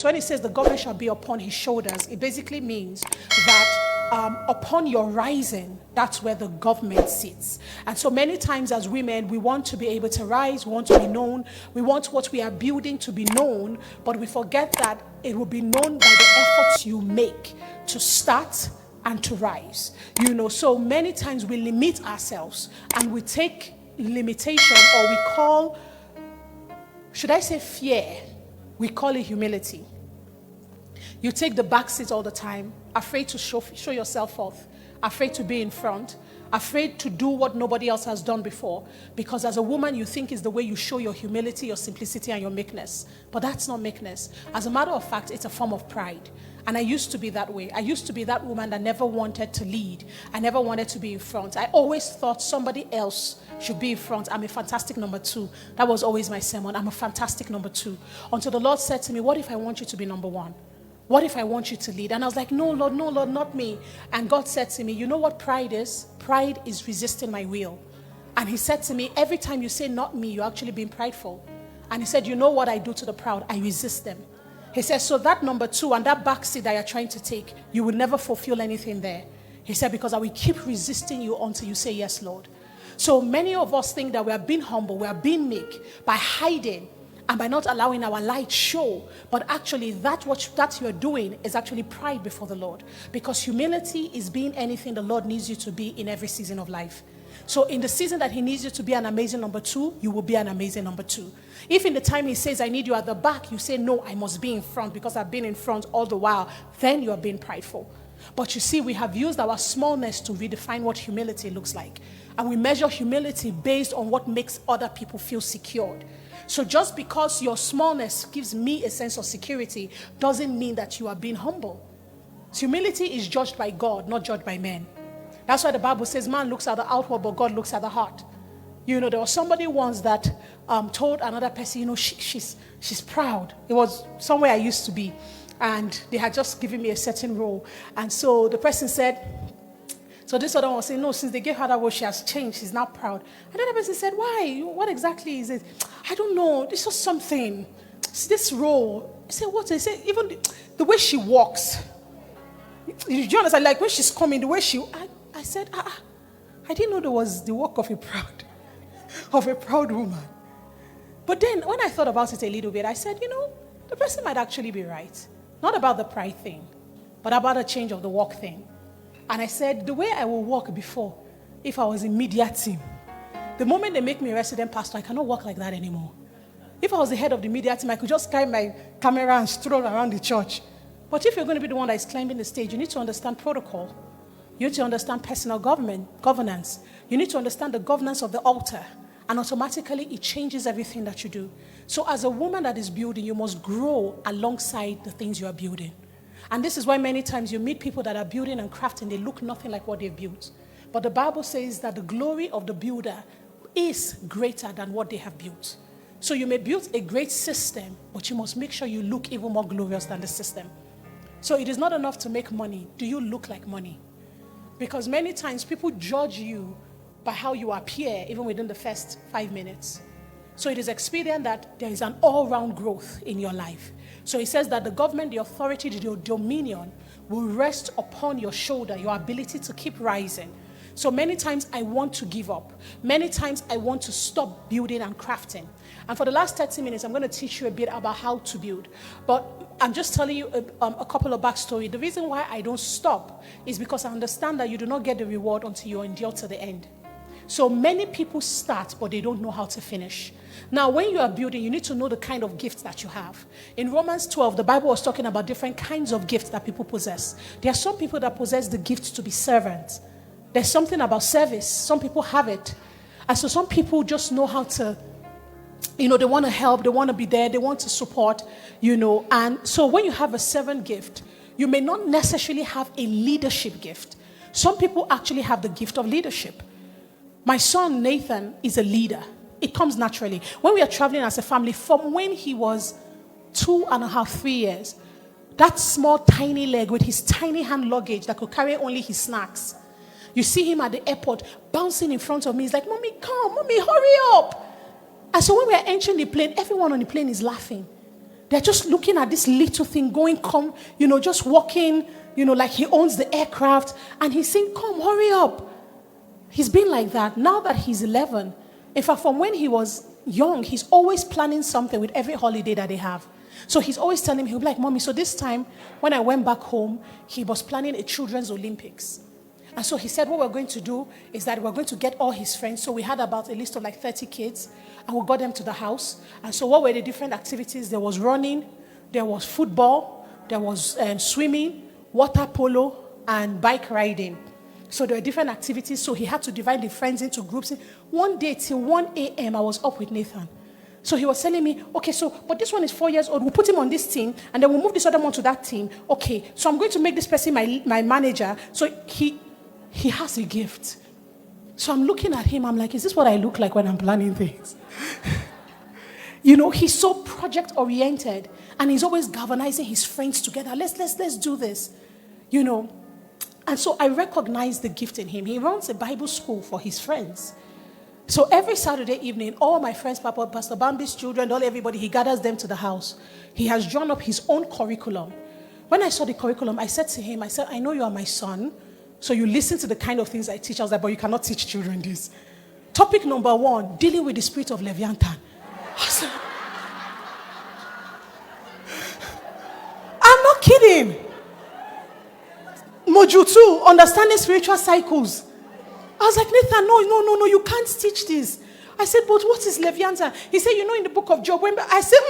So when it says the government shall be upon his shoulders, it basically means that upon your rising, that's where the government sits. And so many times as women, we want to be able to rise, we want to be known, we want what we are building to be known, but we forget that it will be known by the efforts you make to start and to rise. So many times we limit ourselves and we take limitation, or we call, should I say fear? We call it humility. You take the back seat all the time, afraid to show yourself off, afraid to be in front, afraid to do what nobody else has done before, because as a woman you think is the way you show your humility, your simplicity, and your meekness. But that's not meekness. As a matter of fact, it's a form of pride. And I used to be that way. I used to be that woman that never wanted to lead. I never wanted to be in front. I always thought somebody else should be in front. I'm a fantastic number 2. That was always my sermon. I'm a fantastic number 2. Until the Lord said to me, what if I want you to be number 1? What if I want you to lead? And I was like, no, Lord, not me. And God said to me, you know what pride is? Pride is resisting my will. And he said to me, every time you say not me, you're actually being prideful. And he said, you know what I do to the proud? I resist them. He said, so that number 2 and that back seat that you're trying to take, you will never fulfill anything there. He said, because I will keep resisting you until you say yes, Lord. So many of us think that we are being humble, we are being meek by hiding and by not allowing our light show. But actually that you're doing is actually pride before the Lord. Because humility is being anything the Lord needs you to be in every season of life. So in the season that he needs you to be an amazing number 2, you will be an amazing number 2. If in the time he says, I need you at the back, you say, no, I must be in front because I've been in front all the while, then you are being prideful. But you see, we have used our smallness to redefine what humility looks like. And we measure humility based on what makes other people feel secured. So just because your smallness gives me a sense of security doesn't mean that you are being humble. Humility is judged by God, not judged by men. That's why the Bible says man looks at the outward, but God looks at the heart. There was somebody once that told another person, she's proud. It was somewhere I used to be. And they had just given me a certain role. And so the person said, so this other one was saying, no, since they gave her that role, she has changed. She's now proud. And then the person said, why? What exactly is it? I don't know. This was something. It's this role. I said, what? They said, even the way she walks. Do you understand? Like when she's coming, the way I said, I didn't know there was the work of a proud woman. But then when I thought about it a little bit, I said, the person might actually be right. Not about the pride thing, but about a change of the walk thing. And I said, the way I will walk before, if I was in media team, the moment they make me a resident pastor, I cannot walk like that anymore. If I was the head of the media team, I could just carry my camera and stroll around the church. But if you're going to be the one that is climbing the stage, you need to understand protocol. You need to understand personal governance. You need to understand the governance of the altar. And automatically, it changes everything that you do. So as a woman that is building, you must grow alongside the things you are building. And this is why many times you meet people that are building and crafting, they look nothing like what they've built. But the Bible says that the glory of the builder is greater than what they have built. So you may build a great system, but you must make sure you look even more glorious than the system. So it is not enough to make money. Do you look like money? Because many times people judge you by how you appear even within the first 5 minutes. So it is expedient that there is an all-round growth in your life. So it says that the government, the authority, the dominion will rest upon your shoulder, your ability to keep rising. So many times I want to give up. Many times I want to stop building and crafting. And for the last 30 minutes, I'm going to teach you a bit about how to build. But I'm just telling you a couple of backstory. The reason why I don't stop is because I understand that you do not get the reward until you endure to the end. So many people start, but they don't know how to finish. Now, when you are building, you need to know the kind of gifts that you have. In Romans 12, the Bible was talking about different kinds of gifts that people possess. There are some people that possess the gift to be servants. There's something about service. Some people have it. And so some people just know how to, they want to help, they want to be there, they want to support, And so when you have a servant gift, you may not necessarily have a leadership gift. Some people actually have the gift of leadership. My son, Nathan, is a leader. It comes naturally. When we are traveling as a family, from when he was 2.5, 3 years, that small, tiny leg with his tiny hand luggage that could carry only his snacks. You see him at the airport bouncing in front of me. He's like, Mommy, come. Mommy, hurry up. And so when we are entering the plane, everyone on the plane is laughing. They're just looking at this little thing going, just walking, like he owns the aircraft. And he's saying, come, hurry up. He's been like that. Now that he's 11, in fact, from when he was young, he's always planning something with every holiday that they have. So he's always telling me, he'll be like, Mommy, so this time when I went back home, he was planning a children's Olympics. And so he said, what we're going to do is that we're going to get all his friends. So we had about a list of like 30 kids, and we got them to the house. And so what were the different activities? There was running, there was football, there was swimming, water polo, and bike riding. So there were different activities. So he had to divide the friends into groups. One day till 1 a.m., I was up with Nathan. So he was telling me, okay, but this one is 4 years old. We'll put him on this team, and then we'll move this other one to that team. Okay, so I'm going to make this person my manager. So he has a gift. So I'm looking at him. I'm like, is this what I look like when I'm planning things? He's so project-oriented, and he's always galvanizing his friends together. Let's do this. And so I recognize the gift in him. He runs a Bible school for his friends. So every Saturday evening, all my friends, Pastor Bambi's children, everybody, he gathers them to the house. He has drawn up his own curriculum. When I saw the curriculum, I said to him, I know you are my son, so you listen to the kind of things I teach. I was like, but you cannot teach children this. Topic number 1, dealing with the spirit of Leviathan. I said, I'm not kidding. Module 2, understanding spiritual cycles. I was like, Nathan, no, you can't teach this. I said, but what is Leviathan? He said, in the book of Job. I said,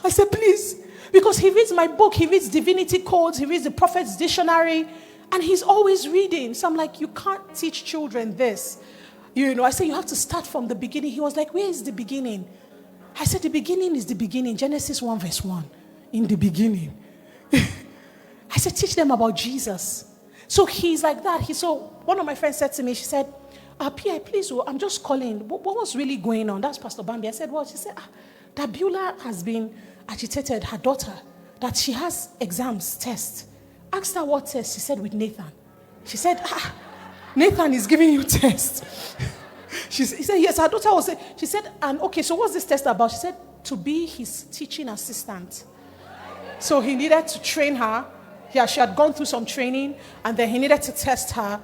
I said, please. Because he reads my book, he reads divinity codes, he reads the prophet's dictionary, and he's always reading. So I'm like, you can't teach children this. I said, you have to start from the beginning. He was like, where is the beginning? I said, the beginning is the beginning. Genesis 1 verse 1. In the beginning. I said, teach them about Jesus. So he's like that. So one of my friends said to me, she said, P.I., please, I'm just calling. What was really going on? That's Pastor Bambi. I said, what? She said, that Beulah has been agitated, her daughter, that she has exams, tests. Asked her what test. She said, with Nathan. She said, Nathan is giving you tests. He said, yes, her daughter was saying. She said, and okay, so what's this test about? She said, to be his teaching assistant. So he needed to train her. Yeah, she had gone through some training, and then he needed to test her.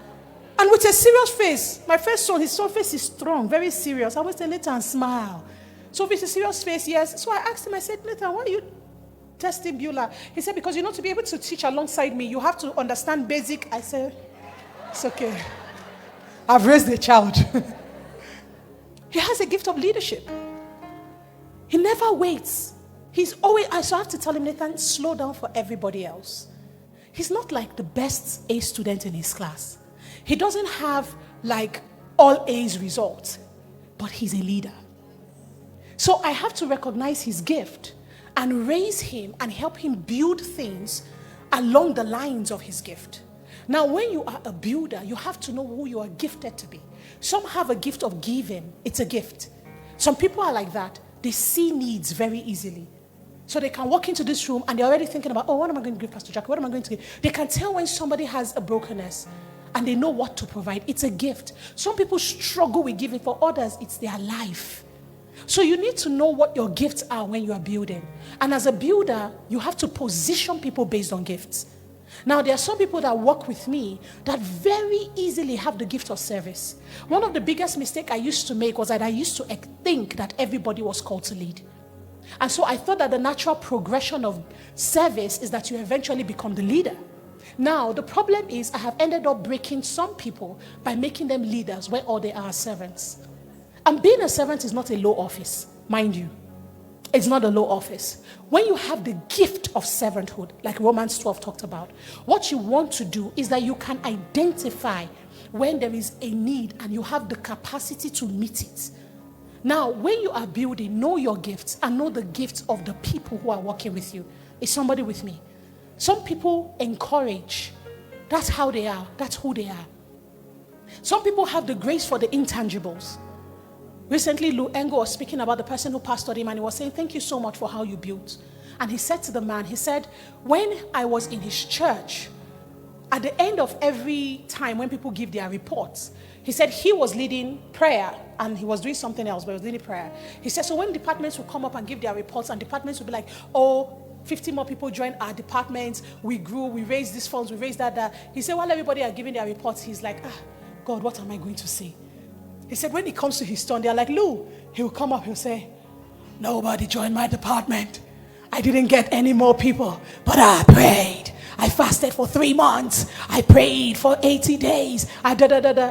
And with a serious face, my first son, his son face is strong, very serious. I always tell Nathan, smile. So with a serious face, yes. So I asked him, I said, Nathan, why are you testing Beulah? He said, because to be able to teach alongside me, you have to understand basic. I said, it's okay. I've raised a child. He has a gift of leadership. He never waits. He's always, I have to tell him, Nathan, slow down for everybody else. He's not like the best A student in his class. He doesn't have like all A's results, but he's a leader. So I have to recognize his gift and raise him and help him build things along the lines of his gift. Now, when you are a builder, you have to know who you are gifted to be. Some have a gift of giving. It's a gift. Some people are like that. They see needs very easily. So they can walk into this room and they're already thinking about, what am I going to give Pastor Jackie? What am I going to give? They can tell when somebody has a brokenness and they know what to provide. It's a gift. Some people struggle with giving. For others, it's their life. So you need to know what your gifts are when you are building. And as a builder, you have to position people based on gifts. Now, there are some people that work with me that very easily have the gift of service. One of the biggest mistakes I used to make was that I used to think that everybody was called to lead. And so I thought that the natural progression of service is that you eventually become the leader. Now, the problem is I have ended up breaking some people by making them leaders where all they are servants. And being a servant is not a low office, mind you. It's not a low office. When you have the gift of servanthood, like Romans 12 talked about, what you want to do is that you can identify when there is a need and you have the capacity to meet it. Now, when you are building, know your gifts and know the gifts of the people who are working with you. Is somebody with me? Some people encourage. That's how they are. That's who they are. Some people have the grace for the intangibles. Recently, Lou Engo was speaking about the person who pastored him, and he was saying, thank you so much for how you built. And he said to the man, he said, when I was in his church, at the end of every time when people give their reports, he said he was leading prayer and he was doing something else, but he was leading prayer. He said, so when departments will come up and give their reports, and departments will be like, oh, 50 more people joined our department, we grew, we raised these funds, we raised that. He said, while everybody are giving their reports, he's like, God, what am I going to say? He said, when it comes to his turn, they're like, Lou, he'll come up, he'll say, nobody joined my department. I didn't get any more people, but I prayed. I fasted for 3 months. I prayed for 80 days.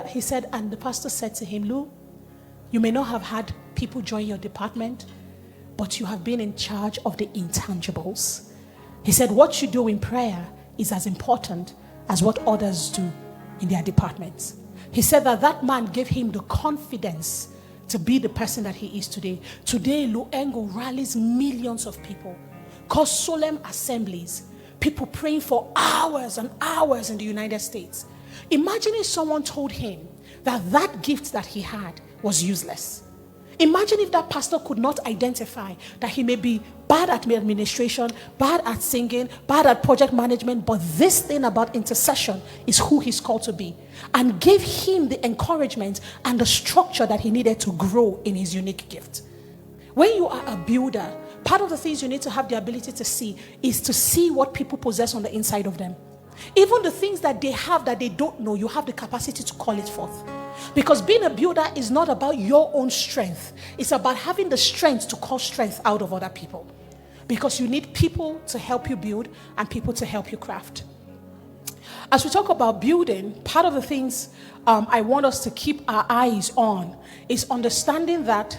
He said, and the pastor said to him, Lou, you may not have had people join your department, but you have been in charge of the intangibles. He said, what you do in prayer is as important as what others do in their departments. He said that man gave him the confidence to be the person that he is today. Today, Luengo rallies millions of people, calls solemn assemblies, people praying for hours and hours in the United States. Imagine if someone told him that gift that he had was useless. Imagine if that pastor could not identify that he may be bad at administration, bad at singing, bad at project management, but this thing about intercession is who he's called to be, and gave him the encouragement and the structure that he needed to grow in his unique gift. When you are a builder, part of the things you need to have the ability to see is to see what people possess on the inside of them. Even the things that they have that they don't know, you have the capacity to call it forth. Because being a builder is not about your own strength. It's about having the strength to call strength out of other people. Because you need people to help you build and people to help you craft. As we talk about building, part of the things I want us to keep our eyes on is understanding that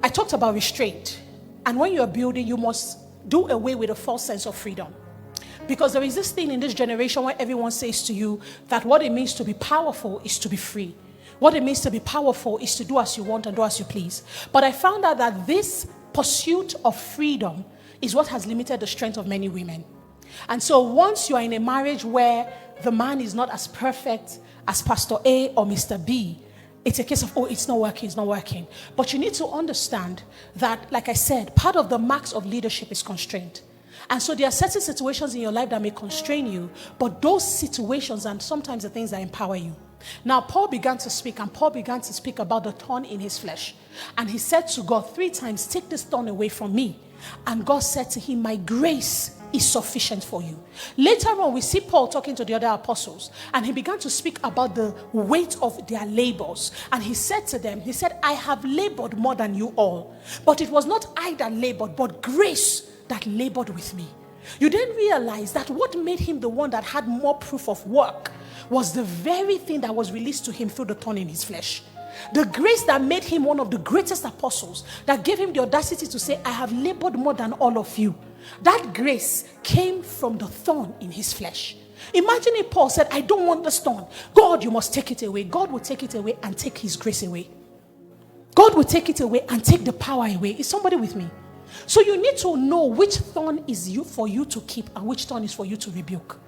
I talked about restraint. And when you're building, you must do away with a false sense of freedom. Because there is this thing in this generation where everyone says to you that what it means to be powerful is to be free. What it means to be powerful is to do as you want and do as you please. But I found out that this pursuit of freedom is what has limited the strength of many women. And so once you are in a marriage where the man is not as perfect as Pastor A or Mr. B, it's a case of, oh, it's not working. But you need to understand that, like I said, part of the marks of leadership is constraint. And so there are certain situations in your life that may constrain you, but those situations and sometimes the things that empower you. Now, Paul began to speak about the thorn in his flesh. And he said to God 3 times, take this thorn away from me. And God said to him, my grace is sufficient for you. Later on, we see Paul talking to the other apostles, and he began to speak about the weight of their labors. And he said to them, he said, I have labored more than you all, but it was not I that labored, but grace that labored with me. You then realize that what made him the one that had more proof of work was the very thing that was released to him through the thorn in his flesh. The grace that made him one of the greatest apostles, that gave him the audacity to say, I have labored more than all of you. That grace came from the thorn in his flesh. Imagine if Paul said, I don't want this thorn. God, you must take it away. God will take it away and take his grace away. God will take it away and take the power away. Is somebody with me? So you need to know which thorn is for you to keep and which thorn is for you to rebuke.